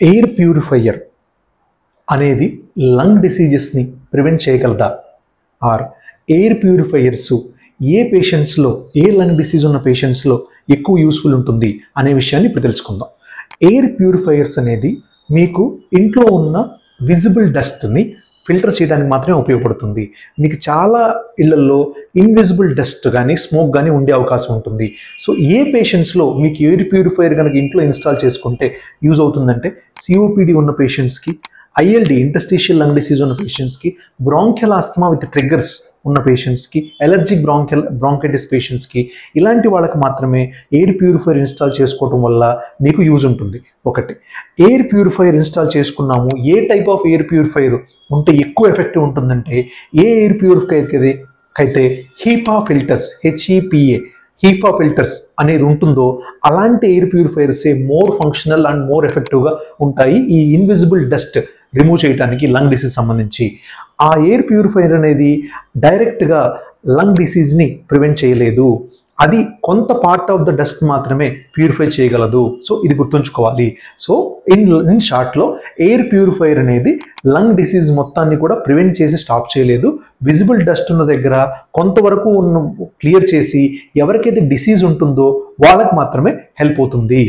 Air purifier అనేది lung డిసీజెస్ని prevent చేయగలదా? ఆర్ ఎయిర్ ప్యూరిఫైయర్స్ ఏ పేషెంట్స్లో, ఏ లంగ్ డిసీజ్ ఉన్న పేషెంట్స్లో ఎక్కువ యూస్ఫుల్ ఉంటుంది అనే విషయాన్ని ఇప్పుడు తెలుసుకుందాం. ఎయిర్ ప్యూరిఫైయర్స్ అనేది మీకు ఇంట్లో ఉన్న విజిబుల్ డస్ట్ని ఫిల్టర్ చేయడానికి మాత్రమే ఉపయోగపడుతుంది. మీకు చాలా ఇళ్లలో ఇన్విజిబుల్ డస్ట్ కానీ స్మోక్ కానీ ఉండే అవకాశం ఉంటుంది. సో ఏ పేషెంట్స్లో మీకు ఎయిర్ ప్యూరిఫైయర్ కనుక ఇంట్లో ఇన్స్టాల్ చేసుకుంటే యూజ్ అవుతుందంటే, సిఓపిడి ఉన్న పేషెంట్స్కి, ఐఎల్డి ఇంటర్స్టిషియల్ లంగ్ డిసీజ్ ఉన్న పేషెంట్స్కి, బ్రాంకియల్ ఆస్తమా విత్ ట్రిగ్గర్స్ ఉన్న పేషెంట్స్కి, ఎలర్జిక్ బ్రాంకైటిస్ పేషెంట్స్కి, ఇలాంటి వాళ్ళకి మాత్రమే ఎయిర్ ప్యూరిఫైయర్ ఇన్స్టాల్ చేసుకోవడం వల్ల మీకు యూజ్ ఉంటుంది. ఒకటి, ఎయిర్ ప్యూరిఫైయర్ ఇన్స్టాల్ చేసుకున్నాము, ఏ టైప్ ఆఫ్ ఎయిర్ ప్యూరిఫైయర్ ఉంటే ఎక్కువ ఎఫెక్టివ్ ఉంటుందంటే, ఏ ఎయిర్ ప్యూరిఫైయర్ అయితే హీపా ఫిల్టర్స్, హీపా ఫిల్టర్స్ అనేది ఉంటుందో అలాంటి ఎయిర్ ప్యూరిఫైయర్సే మోర్ ఫంక్షనల్ అండ్ మోర్ ఎఫెక్టివ్గా ఉంటాయి ఈ ఇన్విజిబుల్ డస్ట్ రిమూవ్ చేయడానికి లంగ్ డిసీజ్ సంబంధించి. ఆ ఎయిర్ ప్యూరిఫైయర్ అనేది డైరెక్ట్గా లంగ్ డిసీజ్ని ప్రివెంట్ చేయలేదు, అది కొంత పార్ట్ ఆఫ్ ద డస్ట్ మాత్రమే ప్యూరిఫై చేయగలదు. సో ఇది గుర్తుంచుకోవాలి. సో ఇన్ షార్ట్లో, ఎయిర్ ప్యూరిఫైయర్ అనేది లంగ్ డిసీజ్ మొత్తాన్ని కూడా ప్రివెంట్ చేసి స్టాప్ చేయలేదు. విజిబుల్ డస్ట్ ఉన్న దగ్గర కొంతవరకు క్లియర్ చేసి ఎవరికైతే డిసీజ్ ఉంటుందో వాళ్ళకి మాత్రమే హెల్ప్ అవుతుంది.